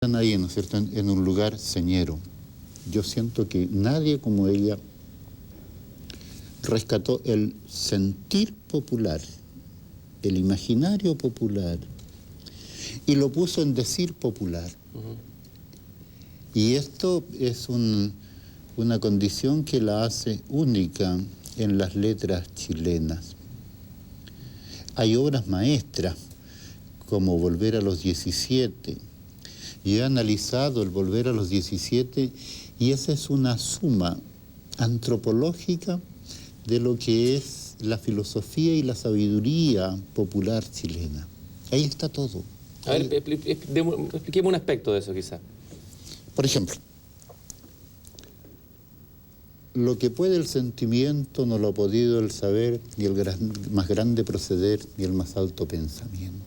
Están ahí, ¿no es cierto?, en un lugar señero. Yo siento que nadie como ella rescató el sentir popular, el imaginario popular, y lo puso en decir popular. Y esto es una condición que la hace única en las letras chilenas. Hay obras maestras, como Volver a los 17. Yo he analizado el Volver a los 17 y esa es una suma antropológica de lo que es la filosofía y la sabiduría popular chilena. Ahí está todo. A ver, expliquemos un aspecto de eso, quizás. Por ejemplo, lo que puede el sentimiento no lo ha podido el saber, ni el más grande proceder, ni el más alto pensamiento.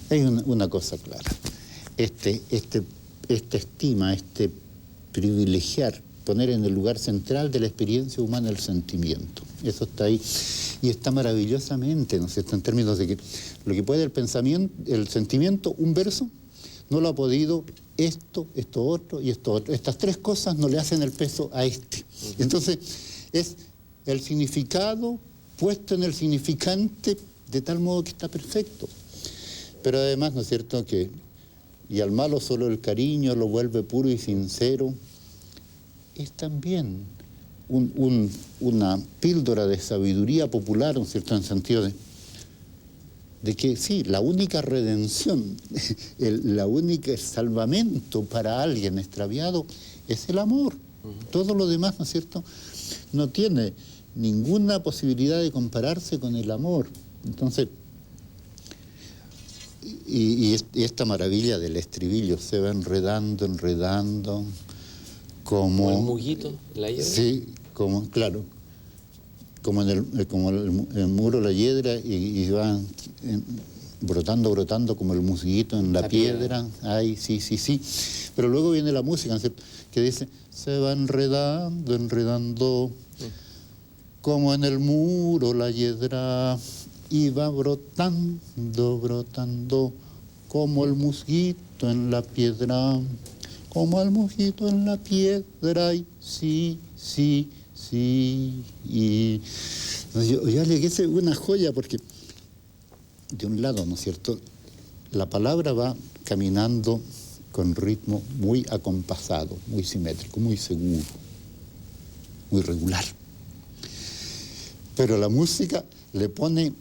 Hay una cosa clara. Este estima, privilegiar, poner en el lugar central de la experiencia humana el sentimiento. Eso está ahí. Y está maravillosamente, ¿no es cierto?, en términos de que lo que puede el sentimiento, un verso, no lo ha podido esto otro y esto otro. Estas tres cosas no le hacen el peso a este. Entonces, es el significado puesto en el significante de tal modo que está perfecto. Pero además, ¿no es cierto?, que y al malo solo el cariño lo vuelve puro y sincero, es también una píldora de sabiduría popular, ¿no es cierto?, en el sentido de que sí, la única redención, la única salvamento para alguien extraviado es el amor. Todo lo demás, ¿no es cierto?, no tiene ninguna posibilidad de compararse con el amor. Entonces, y esta maravilla del estribillo se va enredando, como el muguito, la hiedra. Sí, claro, como el muro la hiedra y va brotando como el musguito en la piedra. Ay, sí. Pero luego viene la música, ¿no es cierto?, que dice, se va enredando, como en el muro la hiedra, y va brotando, como el musguito en la piedra, como el musguito en la piedra, y sí. Y yo llegué a una joya porque, de un lado, ¿no es cierto?, la palabra va caminando con ritmo muy acompasado, muy simétrico, muy seguro, muy regular. Pero la música le pone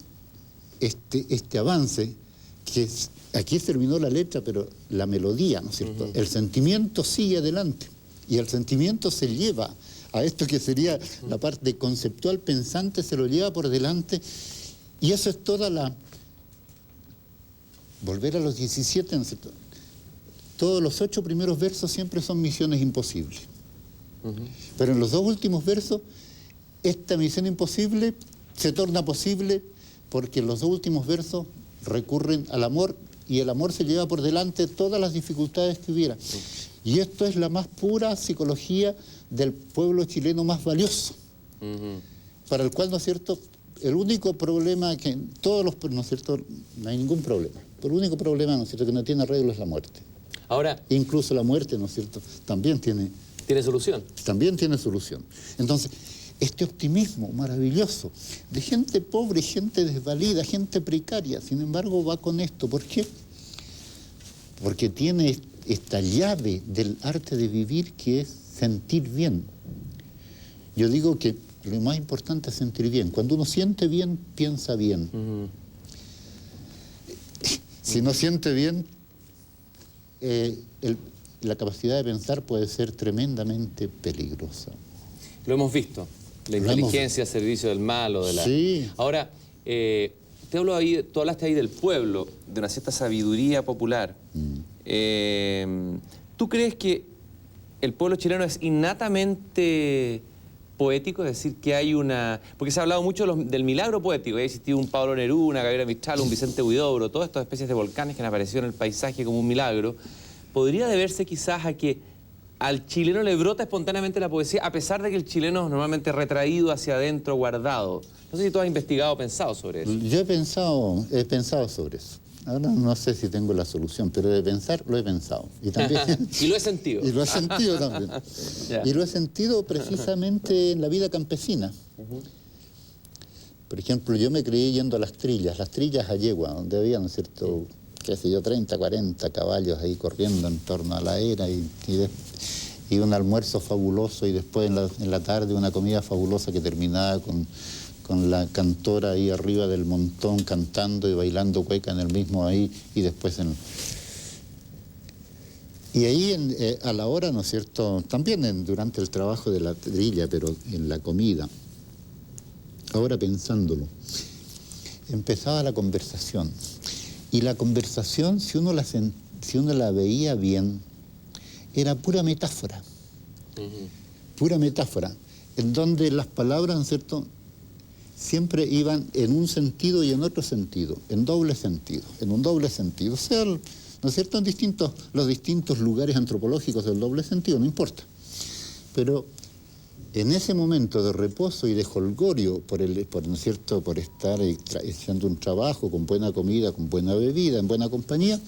este avance, que aquí terminó la letra, pero la melodía, ¿no es cierto? El sentimiento sigue adelante, y el sentimiento se lleva a esto que sería la parte conceptual pensante, se lo lleva por delante, y eso es toda la... Volver a los 17, ¿no es cierto? Todos los 8 primeros versos siempre son misiones imposibles. Pero en los 2 últimos versos, esta misión imposible se torna posible porque en los 2 últimos versos recurren al amor, y el amor se lleva por delante todas las dificultades que hubiera. Y esto es la más pura psicología del pueblo chileno más valioso, para el cual, ¿no es cierto?, el único problema que ¿no es cierto?, no hay ningún problema. Pero el único problema, ¿no es cierto?, que no tiene arreglo es la muerte. Ahora, incluso la muerte, ¿no es cierto?, también tiene solución. También tiene solución. Entonces, este optimismo maravilloso de gente pobre, gente desvalida, gente precaria, sin embargo va con esto. ¿Por qué? Porque tiene esta llave del arte de vivir, que es sentir bien. Yo digo que lo más importante es sentir bien. Cuando uno siente bien, piensa bien. Si no siente bien, la capacidad de pensar puede ser tremendamente peligrosa. Lo hemos visto. La inteligencia al servicio del mal o de la... Sí. Ahora, tú hablaste ahí del pueblo, de una cierta sabiduría popular. ¿Tú crees que el pueblo chileno es innatamente poético? Es decir, que hay una... Porque se ha hablado mucho del milagro poético. Ha existido un Pablo Neruda, una Gabriela Mistral, un Vicente Huidobro, todas estas especies de volcanes que han aparecido en el paisaje como un milagro. ¿Podría deberse quizás a que al chileno le brota espontáneamente la poesía, a pesar de que el chileno es normalmente retraído hacia adentro, guardado? No sé si tú has investigado o pensado sobre eso. Yo he pensado sobre eso. Ahora no sé si tengo la solución, pero de pensar lo he pensado. Y también y lo he sentido. y lo he sentido también. Ya. Y lo he sentido precisamente en la vida campesina. Por ejemplo, yo me crié yendo a las trillas a yegua, donde había, ¿no es cierto?, qué sé yo, 30, 40 caballos ahí corriendo en torno a la era y un almuerzo fabuloso y después en la tarde una comida fabulosa que terminaba con la cantora ahí arriba del montón cantando y bailando cueca en el mismo ahí y después en... Y ahí a la hora, ¿no es cierto?, también durante el trabajo de la trilla, pero en la comida, ahora pensándolo, empezaba la conversación. Y la conversación, si uno la veía bien, era pura metáfora. Pura metáfora, en donde las palabras, ¿no es cierto?, siempre iban en un sentido y en otro sentido, en doble sentido, en un doble sentido. O sea, ¿no es cierto?, en los distintos lugares antropológicos del doble sentido, no importa. Pero en ese momento de reposo y de jolgorio, ¿no es cierto?, por estar haciendo un trabajo con buena comida, con buena bebida, en buena compañía,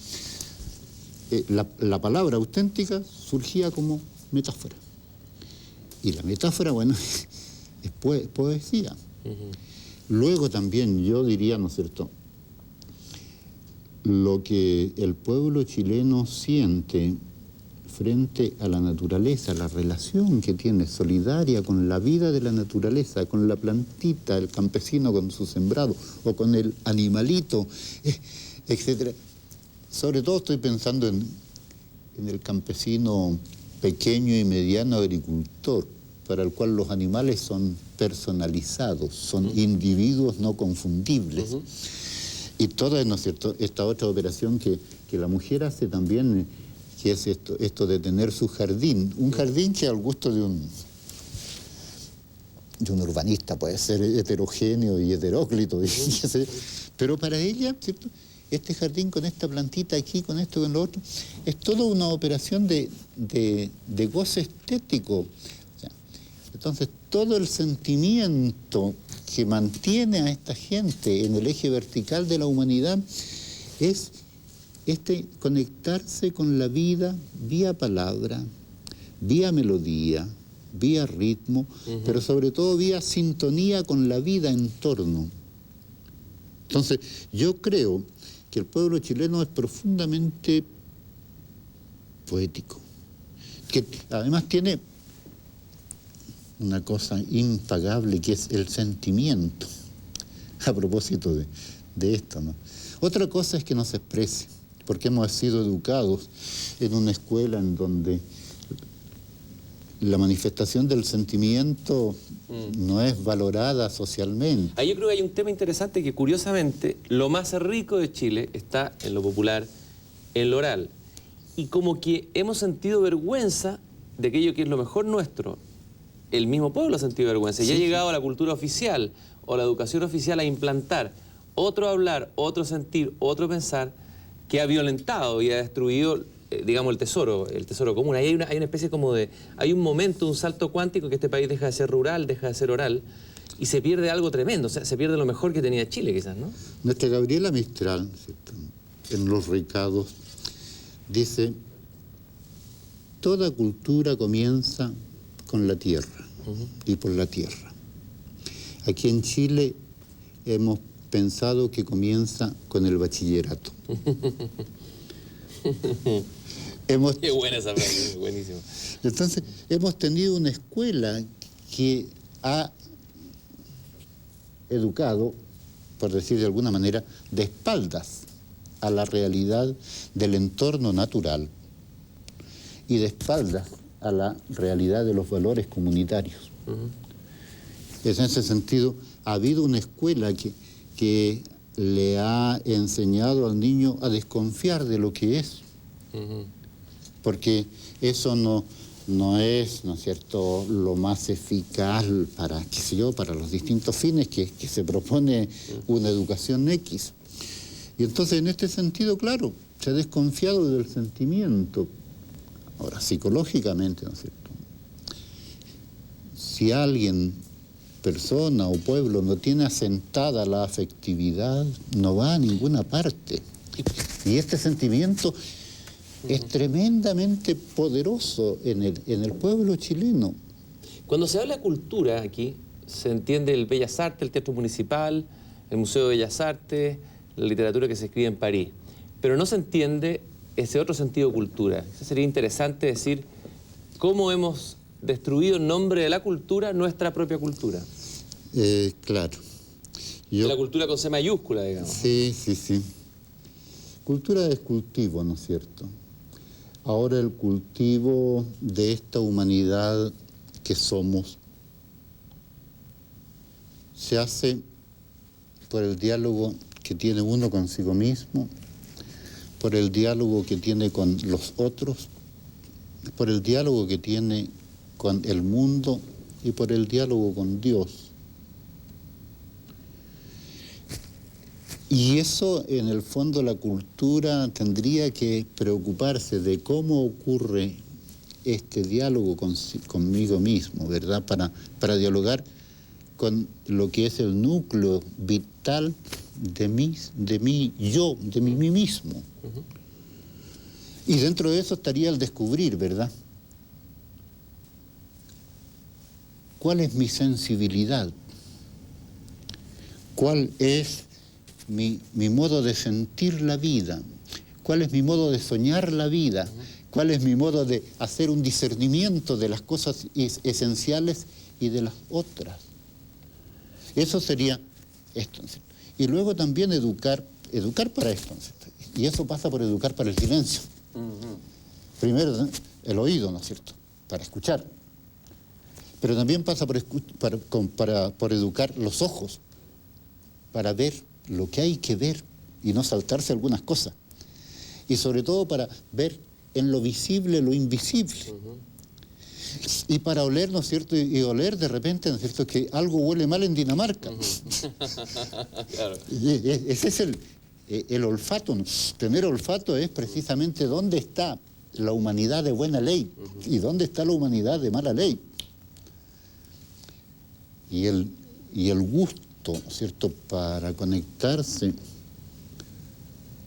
la palabra auténtica surgía como metáfora. Y la metáfora, bueno, es poesía. Luego también yo diría, ¿no es cierto?, lo que el pueblo chileno siente frente a la naturaleza, la relación que tiene solidaria con la vida de la naturaleza, con la plantita, el campesino con su sembrado, o con el animalito, etc. Sobre todo estoy pensando en el campesino pequeño y mediano agricultor, para el cual los animales son personalizados, son individuos no confundibles. Y toda, ¿no es cierto?, esta otra operación que la mujer hace también, que es esto de tener su jardín, un jardín que al gusto de un urbanista puede ser heterogéneo y heteróclito, pero para ella, ¿cierto?, este jardín con esta plantita aquí, con esto, con lo otro, es toda una operación de goce estético. Entonces, todo el sentimiento que mantiene a esta gente en el eje vertical de la humanidad es conectarse con la vida vía palabra, vía melodía, vía ritmo, pero sobre todo vía sintonía con la vida en torno. Entonces, yo creo que el pueblo chileno es profundamente poético, que además tiene una cosa impagable que es el sentimiento, a propósito de esto, ¿no? Otra cosa es que nos exprese, porque hemos sido educados en una escuela en donde la manifestación del sentimiento no es valorada socialmente. Ahí yo creo que hay un tema interesante que, curiosamente, lo más rico de Chile está en lo popular, en lo oral. Y como que hemos sentido vergüenza de aquello que es lo mejor nuestro. El mismo pueblo ha sentido vergüenza. Y ha llegado a la cultura oficial o la educación oficial a implantar otro hablar, otro sentir, otro pensar, que ha violentado y ha destruido, digamos, el tesoro común. Ahí hay una especie como de... Hay un momento, un salto cuántico, que este país deja de ser rural, deja de ser oral, y se pierde algo tremendo. O sea, se pierde lo mejor que tenía Chile, quizás, ¿no? Nuestra Gabriela Mistral, ¿cierto?, en Los Recados, dice: toda cultura comienza con la tierra y por la tierra. Aquí en Chile hemos pensado que comienza con el bachillerato. Qué buena esa frase, buenísimo. Entonces, hemos tenido una escuela que ha educado, por decir de alguna manera, de espaldas a la realidad del entorno natural y de espaldas a la realidad de los valores comunitarios. En ese sentido, ha habido una escuela que le ha enseñado al niño a desconfiar de lo que es, porque eso no es, ¿no es cierto?, lo más eficaz para, qué sé yo, para los distintos fines que se propone una educación X. Y entonces, en este sentido, claro, se ha desconfiado del sentimiento. Ahora, psicológicamente, ¿no es cierto?, si alguien, persona o pueblo, no tiene asentada la afectividad, no va a ninguna parte. Y este sentimiento es tremendamente poderoso en el pueblo chileno. Cuando se habla de cultura aquí, se entiende el Bellas Artes, el Teatro Municipal, el Museo de Bellas Artes, la literatura que se escribe en París. Pero no se entiende ese otro sentido de cultura. Eso sería interesante decir cómo hemos destruido en nombre de la cultura nuestra propia cultura. Claro. De la cultura con C mayúscula, digamos. Sí, sí, sí. Cultura es cultivo, ¿no es cierto? Ahora el cultivo de esta humanidad que somos se hace por el diálogo que tiene uno consigo mismo, por el diálogo que tiene con los otros, por el diálogo que tiene con el mundo y por el diálogo con Dios. Y eso, en el fondo, la cultura tendría que preocuparse de cómo ocurre este diálogo conmigo mismo, ¿verdad? Para dialogar con lo que es el núcleo vital de mí mismo. Y dentro de eso estaría el descubrir, ¿verdad? ¿Cuál es mi sensibilidad? ¿Cuál es mi modo de sentir la vida? ¿Cuál es mi modo de soñar la vida? ¿Cuál es mi modo de hacer un discernimiento de las cosas esenciales y de las otras? Eso sería esto. Y luego también educar para esto. Y eso pasa por educar para el silencio. Primero, ¿no?, el oído, ¿no es cierto?, para escuchar. Pero también pasa por educar los ojos, para ver lo que hay que ver y no saltarse algunas cosas. Y sobre todo para ver en lo visible lo invisible. Y para oler, ¿no es cierto?, y oler de repente, ¿no es cierto?, que algo huele mal en Dinamarca. Claro. Ese es el olfato, ¿no? Tener olfato es precisamente dónde está la humanidad de buena ley y dónde está la humanidad de mala ley. Y el gusto, ¿no es cierto?, para conectarse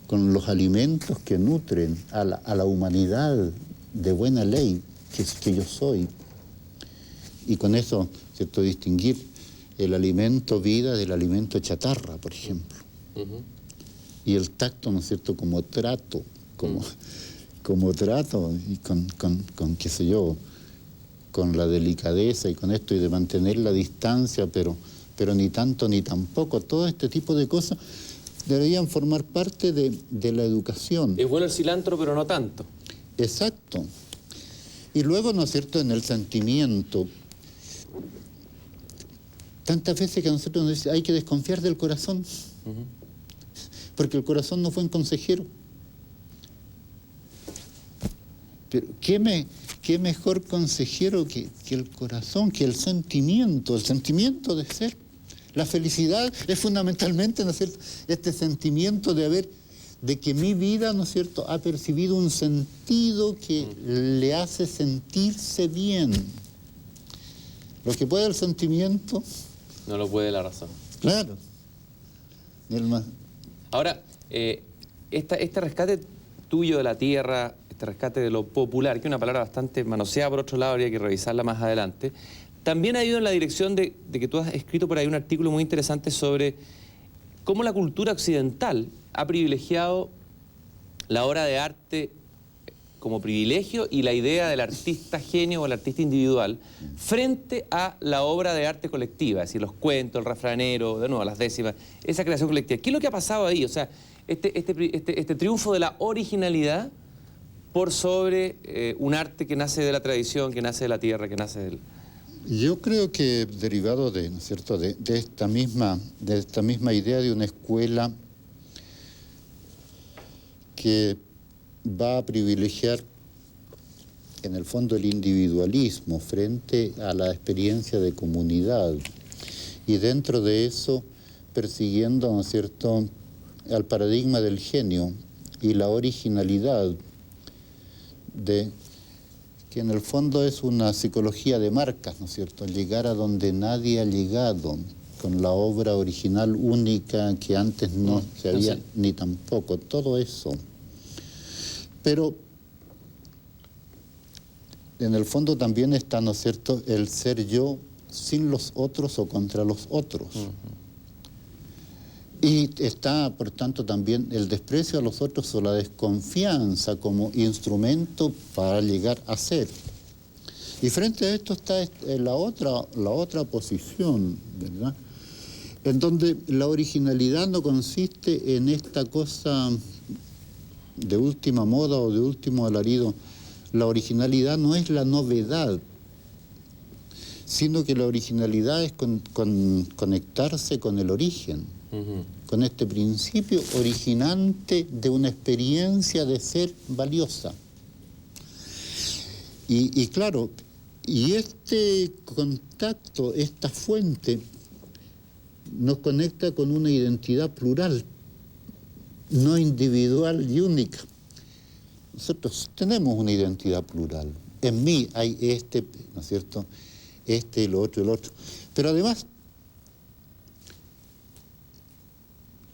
con los alimentos que nutren a la humanidad de buena ley que yo soy. Y con eso, ¿cierto?, distinguir el alimento vida del alimento chatarra, por ejemplo. Y el tacto, ¿no es cierto?, como trato, como trato, y con qué sé yo, con la delicadeza y con esto, y de mantener la distancia, pero ni tanto ni tampoco. Todo este tipo de cosas deberían formar parte de la educación. Es bueno el cilantro, pero no tanto. Exacto. Y luego, ¿no es cierto?, en el sentimiento, tantas veces que nosotros nos dicen, hay que desconfiar del corazón, porque el corazón no fue un consejero. Pero ¿qué mejor consejero que el corazón, que el sentimiento de ser? La felicidad es fundamentalmente, ¿no es cierto?, este sentimiento de que mi vida, ¿no es cierto?, ha percibido un sentido que le hace sentirse bien. Lo que puede el sentimiento... No lo puede la razón. Claro. Ahora, este rescate tuyo de la tierra, este rescate de lo popular, que es una palabra bastante manoseada, por otro lado, habría que revisarla más adelante, también ha ido en la dirección de que tú has escrito por ahí un artículo muy interesante sobre cómo la cultura occidental ha privilegiado la obra de arte como privilegio y la idea del artista genio o el artista individual frente a la obra de arte colectiva, es decir, los cuentos, el refranero, de nuevo, las décimas, esa creación colectiva. ¿Qué es lo que ha pasado ahí? O sea, este triunfo de la originalidad por sobre un arte que nace de la tradición, que nace de la tierra, que nace del... Yo creo que derivado de, ¿no es cierto?, de esta misma idea de una escuela que va a privilegiar en el fondo el individualismo frente a la experiencia de comunidad, y dentro de eso persiguiendo, ¿no es cierto?, al paradigma del genio y la originalidad, que en el fondo es una psicología de marcas, ¿no es cierto?, llegar a donde nadie ha llegado, con la obra original única que antes no se había sí. ni tampoco, todo eso. Pero en el fondo también está, ¿no es cierto?, el ser yo sin los otros o contra los otros. Y está, por tanto, también el desprecio a los otros o la desconfianza como instrumento para llegar a ser. Y frente a esto está la otra posición, ¿verdad?, en donde la originalidad no consiste en esta cosa de última moda o de último alarido. La originalidad no es la novedad, sino que la originalidad es conectarse con el origen, con este principio originante de una experiencia de ser valiosa. Y claro, y este contacto, esta fuente, nos conecta con una identidad plural, no individual y única. Nosotros tenemos una identidad plural. En mí hay este, ¿no es cierto?, este, el otro, el otro. Pero además,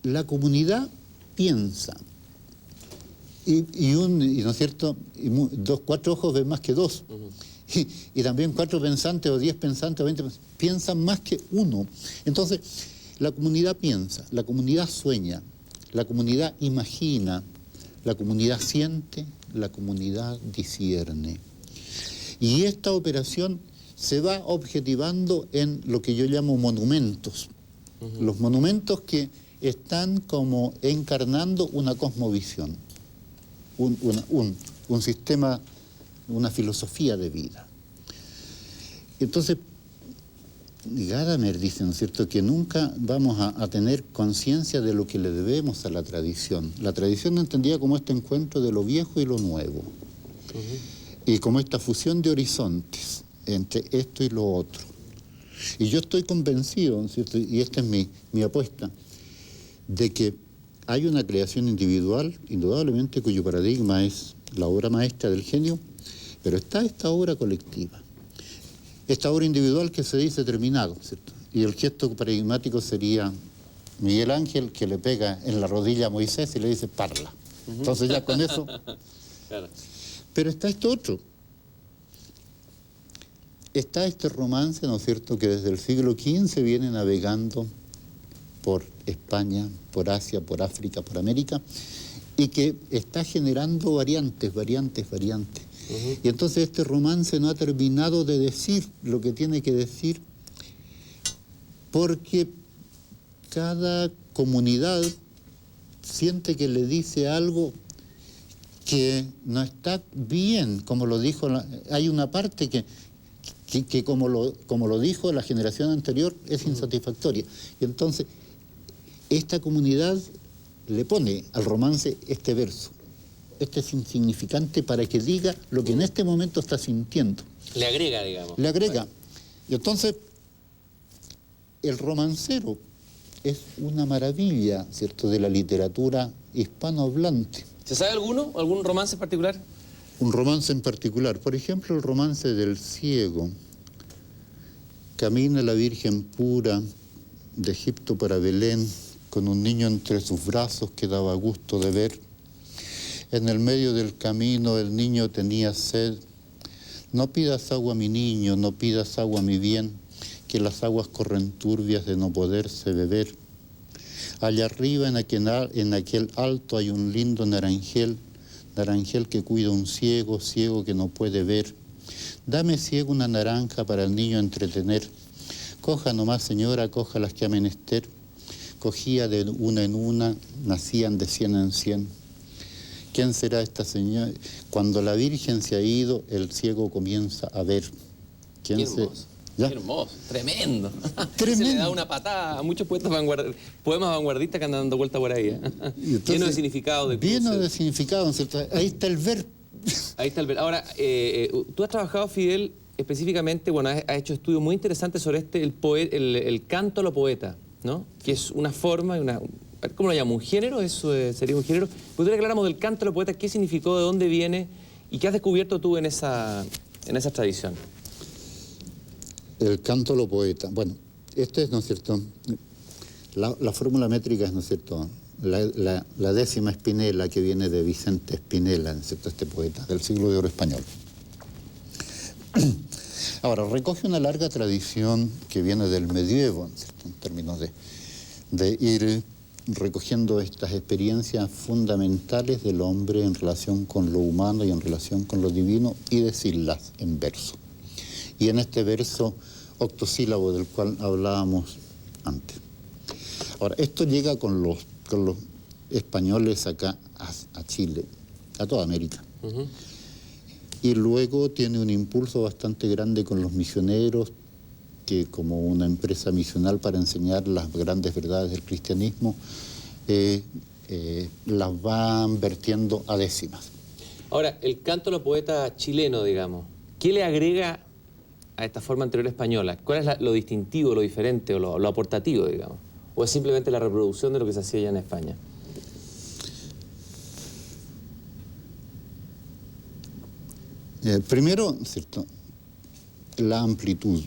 la comunidad piensa. ¿No es cierto?, cuatro ojos ven más que dos. Y también 4 pensantes o 10 pensantes o 20 piensan más que uno. Entonces, la comunidad piensa, la comunidad sueña, la comunidad imagina, la comunidad siente, la comunidad discierne. Y esta operación se va objetivando en lo que yo llamo monumentos. Los monumentos que están como encarnando una cosmovisión, un sistema, una filosofía de vida. Entonces, Gadamer dice, ¿no es cierto?, que nunca vamos a tener conciencia de lo que le debemos a la tradición. La tradición entendida como este encuentro de lo viejo y lo nuevo. Y como esta fusión de horizontes entre esto y lo otro. Y yo estoy convencido, ¿no es cierto?, y esta es mi apuesta, de que hay una creación individual, indudablemente, cuyo paradigma es la obra maestra del genio, pero está esta obra colectiva. Esta obra individual que se dice terminado, ¿cierto? Y el gesto paradigmático sería Miguel Ángel, que le pega en la rodilla a Moisés y le dice, parla. Entonces ya con eso... Claro. Pero está esto otro. Está este romance, ¿no es cierto?, que desde el siglo XV viene navegando por España, por Asia, por África, por América, y que está generando variantes. Y entonces este romance no ha terminado de decir lo que tiene que decir, porque cada comunidad siente que le dice algo que no está bien, como lo dijo, hay una parte que como lo dijo la generación anterior, es insatisfactoria. Y entonces, esta comunidad le pone al romance este verso. Este es insignificante para que diga lo que en este momento está sintiendo. Le agrega, digamos. Le agrega. Y entonces, el romancero es una maravilla, ¿cierto?, de la literatura hispanohablante. ¿Se sabe alguno? ¿Algún romance en particular? Un romance en particular. Por ejemplo, el romance del ciego. Camina la Virgen pura de Egipto para Belén, con un niño entre sus brazos que daba gusto de ver. En el medio del camino el niño tenía sed. No pidas agua, mi niño, no pidas agua, mi bien, que las aguas corren turbias de no poderse beber. Allá arriba en aquel alto hay un lindo naranjel que cuida un ciego, ciego que no puede ver. Dame, ciego, una naranja para el niño entretener. Coja nomás, señora, coja las que ha menester. Cogía de una en una, nacían de 100 en 100. ¿Quién será esta señora? Cuando la Virgen se ha ido, el ciego comienza a ver. Qué hermoso. ¿Ya? Qué hermoso, tremendo. Tremendo. Se le da una patada a muchos poetas poemas vanguardistas que andan dando vuelta por ahí. Lleno de significado. Lleno de significado, ¿cierto? Ahí está el ver. Ahí está el ver. Ahora, tú has trabajado, Fidel, específicamente, bueno, has hecho estudios muy interesantes sobre el canto a lo poeta, ¿no? Que es una forma, ¿cómo lo llamo? ¿Un género? ¿Eso sería un género? Podría aclaramos del canto a lo poeta, ¿qué significó, de dónde viene y qué has descubierto tú en esa tradición? El canto a lo poeta. Bueno, Esto es, ¿no es cierto? La fórmula métrica es, ¿no es cierto?, la décima Spinella, que viene de Vicente Spinella, ¿no es cierto?, este poeta del siglo de oro español. Ahora, recoge una larga tradición que viene del medievo, ¿no es cierto?, en términos de ir recogiendo estas experiencias fundamentales del hombre en relación con lo humano y en relación con lo divino, y decirlas en verso. Y en este verso octosílabo del cual hablábamos antes. Ahora, esto llega con los españoles acá a Chile, a toda América. Y luego tiene un impulso bastante grande con los misioneros, que como una empresa misional para enseñar las grandes verdades del cristianismo, las van vertiendo a décimas. Ahora, el canto de los poetas chilenos, digamos, ¿qué le agrega a esta forma anterior española? ¿Cuál es lo distintivo, lo diferente o lo aportativo, digamos? ¿O es simplemente la reproducción de lo que se hacía allá en España? Primero, ¿cierto?, la amplitud.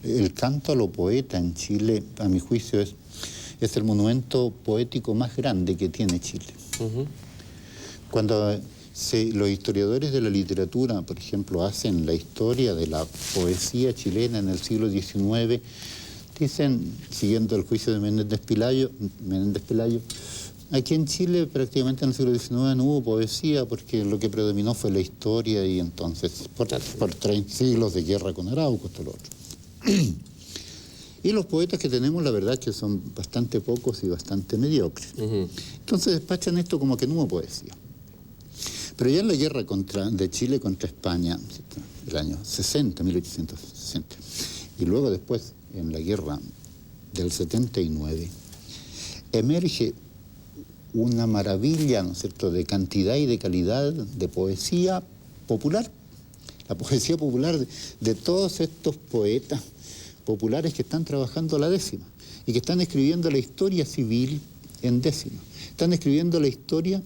El canto a lo poeta en Chile, a mi juicio, es el monumento poético más grande que tiene Chile. Cuando los historiadores de la literatura, por ejemplo, hacen la historia de la poesía chilena en el siglo XIX, dicen, siguiendo el juicio de Menéndez Pelayo, aquí en Chile prácticamente en el siglo XIX no hubo poesía porque lo que predominó fue la historia, y entonces por 30 siglos de guerra con Arauco, todo lo otro. Y los poetas que tenemos, la verdad, que son bastante pocos y bastante mediocres. Entonces despachan esto como que no hubo poesía. Pero ya en la guerra de Chile contra España, el año 60, 1860, y luego después en la guerra del 79, emerge una maravilla, ¿no es cierto?, de cantidad y de calidad de poesía popular. La poesía popular de todos estos poetas populares que están trabajando la décima y que están escribiendo la historia civil en décima. Están escribiendo la historia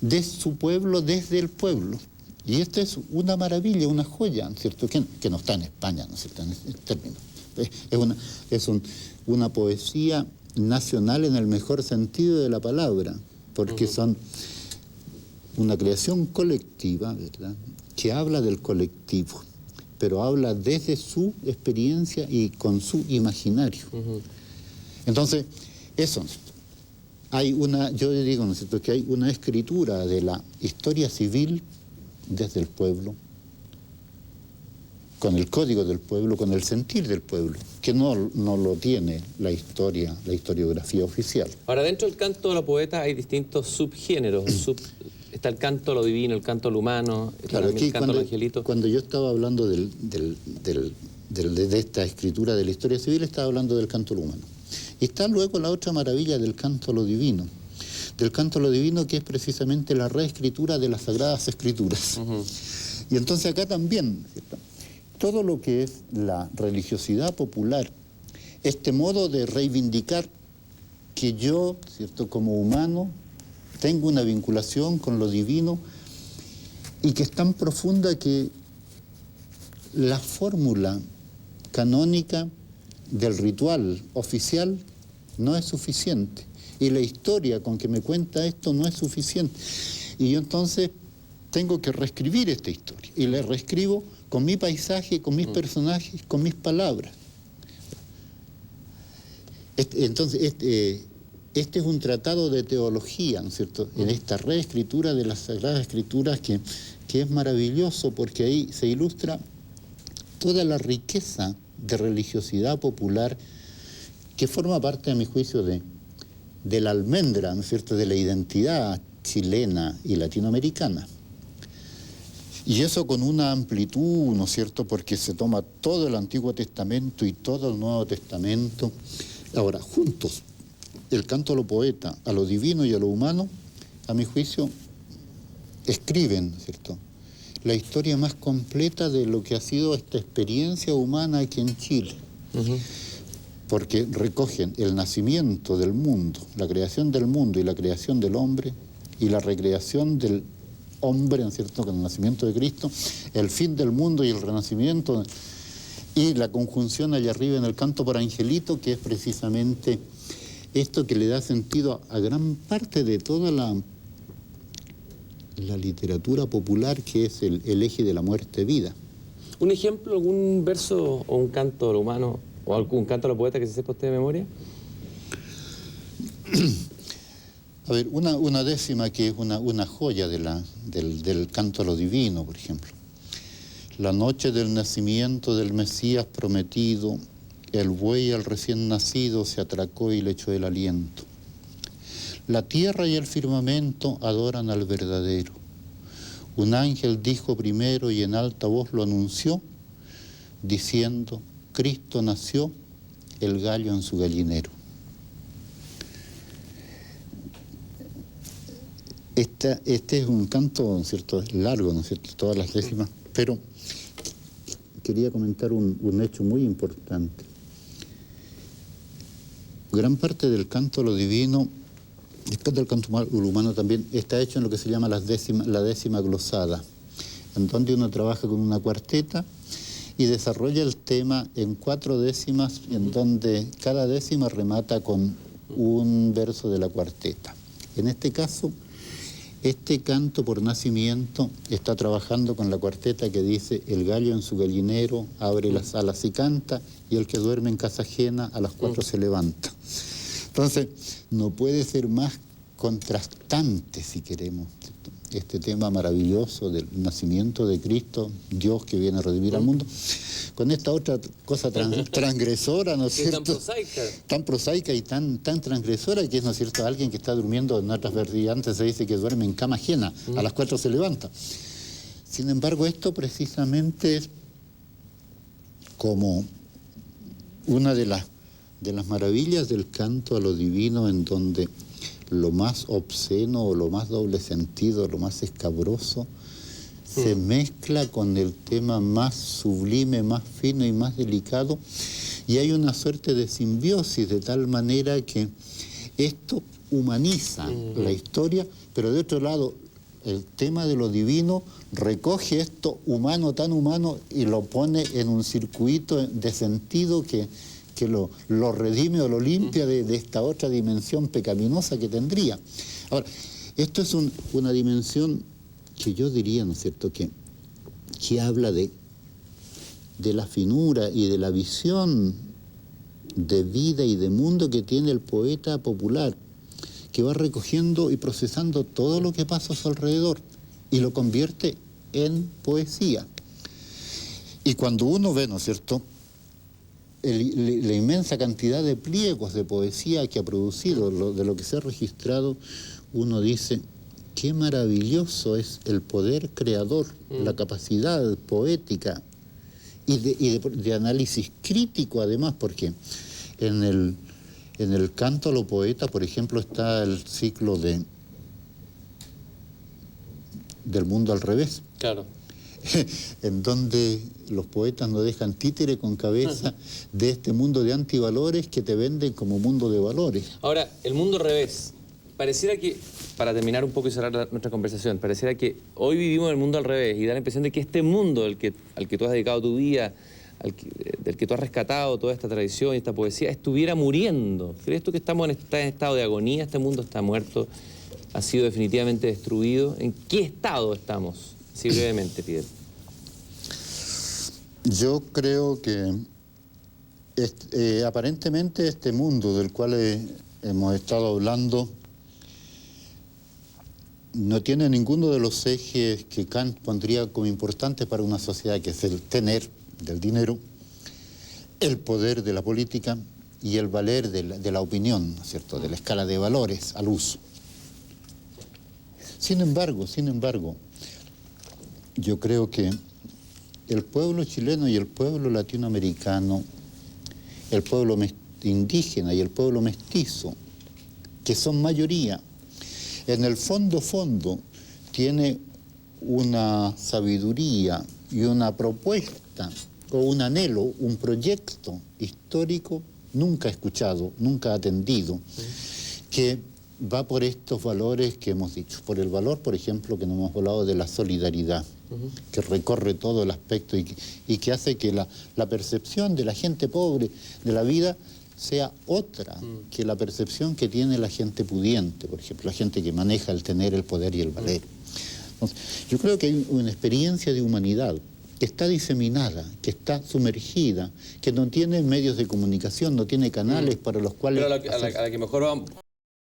de su pueblo desde el pueblo. Y esta es una maravilla, una joya, ¿no es cierto?, que no está en España, ¿no es cierto?, en este término. Es una poesía nacional en el mejor sentido de la palabra, porque son una creación colectiva, ¿verdad?, que habla del colectivo, pero habla desde su experiencia y con su imaginario. Entonces, eso, yo digo, ¿no es cierto?, que hay una escritura de la historia civil desde el pueblo, con el código del pueblo, con el sentir del pueblo, que no lo tiene la historiografía oficial. Ahora, dentro del canto de los poetas hay distintos subgéneros. Está el canto a lo divino, el canto a lo humano, claro, aquí, el canto a los angelitos. Cuando yo estaba hablando de esta escritura de la historia civil, estaba hablando del canto a lo humano. Y está luego la otra maravilla del canto a lo divino. Del canto a lo divino, que es precisamente la reescritura de las Sagradas Escrituras. Y entonces acá también, ¿cierto?, todo lo que es la religiosidad popular, este modo de reivindicar que yo, ¿cierto?, como humano, tengo una vinculación con lo divino, y que es tan profunda que la fórmula canónica del ritual oficial no es suficiente, y la historia con que me cuenta esto no es suficiente. Y yo entonces tengo que reescribir esta historia, y la reescribo con mi paisaje, con mis personajes, con mis palabras. Entonces, este es un tratado de teología, ¿no es cierto?, en esta reescritura de las Sagradas Escrituras, que es maravilloso, porque ahí se ilustra toda la riqueza de religiosidad popular que forma parte, a mi juicio, de la almendra, ¿no es cierto?, de la identidad chilena y latinoamericana. Y eso con una amplitud, ¿no es cierto?, porque se toma todo el Antiguo Testamento y todo el Nuevo Testamento. Ahora, juntos, el canto a lo poeta, a lo divino y a lo humano, a mi juicio, escriben, ¿no es cierto?, la historia más completa de lo que ha sido esta experiencia humana aquí en Chile. Porque recogen el nacimiento del mundo, la creación del mundo y la creación del hombre, y la recreación del hombre, ¿no es cierto?, con el nacimiento de Cristo, el fin del mundo y el renacimiento, y la conjunción allá arriba en el canto por Angelito, que es precisamente esto que le da sentido a gran parte de toda la literatura popular, que es el eje de la muerte-vida. ¿Un ejemplo, algún verso o un canto a lo humano o algún canto a los poetas que se sepa usted de memoria? A ver, una décima que es una joya del canto a lo divino, por ejemplo. La noche del nacimiento del Mesías prometido, el buey al recién nacido se atracó y le echó el aliento. La tierra y el firmamento adoran al verdadero. Un ángel dijo primero y en alta voz lo anunció, diciendo, Cristo nació, el gallo en su gallinero. Este es un canto, ¿no es cierto?, largo, ¿no es cierto?, todas las décimas, pero quería comentar un hecho muy importante. Gran parte del canto a lo divino, después del canto humano también, está hecho en lo que se llama la décima glosada, en donde uno trabaja con una cuarteta y desarrolla el tema en 4 décimas, en donde cada décima remata con un verso de la cuarteta. En este caso, este canto por nacimiento está trabajando con la cuarteta que dice, el gallo en su gallinero abre las alas y canta, y el que duerme en casa ajena a las 4 se levanta. Entonces, no puede ser más contrastante, si queremos, este tema maravilloso del nacimiento de Cristo, Dios que viene a redimir al mundo, con esta otra cosa transgresora, ¿no es cierto? Tan prosaica. Tan prosaica y tan transgresora, que es, ¿no es cierto?, alguien que está durmiendo, en otras variantes se dice que duerme en cama ajena, a las 4 se levanta. Sin embargo, esto precisamente es como una de las maravillas del canto a lo divino, en donde lo más obsceno o lo más doble sentido, lo más escabroso, se mezcla con el tema más sublime, más fino y más delicado, y hay una suerte de simbiosis, de tal manera que esto humaniza la historia, pero de otro lado, el tema de lo divino recoge esto humano, tan humano, y lo pone en un circuito de sentido que lo redime o lo limpia de esta otra dimensión pecaminosa que tendría. Ahora, esto es una dimensión que yo diría, ¿no es cierto?, que habla de la finura y de la visión de vida y de mundo que tiene el poeta popular, que va recogiendo y procesando todo lo que pasa a su alrededor y lo convierte en poesía. Y cuando uno ve, ¿no es cierto?, la inmensa cantidad de pliegos de poesía que ha producido, de lo que se ha registrado, uno dice, qué maravilloso es el poder creador, la capacidad poética y de análisis crítico además, porque en el canto a lo poeta, por ejemplo, está el ciclo del mundo al revés. Claro. En donde los poetas no dejan títere con cabeza de este mundo de antivalores que te venden como mundo de valores. Ahora, el mundo al revés. Pareciera que, para terminar un poco y cerrar nuestra conversación, pareciera que hoy vivimos el mundo al revés y da la impresión de que este mundo al que tú has dedicado tu vida, del que tú has rescatado toda esta tradición y esta poesía, estuviera muriendo. ¿Crees tú que estamos en estado de agonía? ¿Este mundo está muerto? ¿Ha sido definitivamente destruido? ¿En qué estado estamos? Sí, brevemente, Fidel. Yo creo que aparentemente este mundo del cual hemos estado hablando no tiene ninguno de los ejes que Kant pondría como importantes para una sociedad, que es el tener del dinero, el poder de la política y el valer de la opinión, ¿no es cierto?, de la escala de valores al uso. Sin embargo, yo creo que el pueblo chileno y el pueblo latinoamericano, el pueblo indígena y el pueblo mestizo, que son mayoría, en el fondo tiene una sabiduría y una propuesta o un anhelo, un proyecto histórico nunca escuchado, nunca atendido, que va por estos valores que hemos dicho. Por el valor, por ejemplo, que nos hemos hablado de la solidaridad, que recorre todo el aspecto y que hace que la percepción de la gente pobre de la vida sea otra que la percepción que tiene la gente pudiente, por ejemplo, la gente que maneja el tener, el poder y el valer. Entonces, yo creo que hay una experiencia de humanidad que está diseminada, que está sumergida, que no tiene medios de comunicación, no tiene canales para los cuales... Pero a la que mejor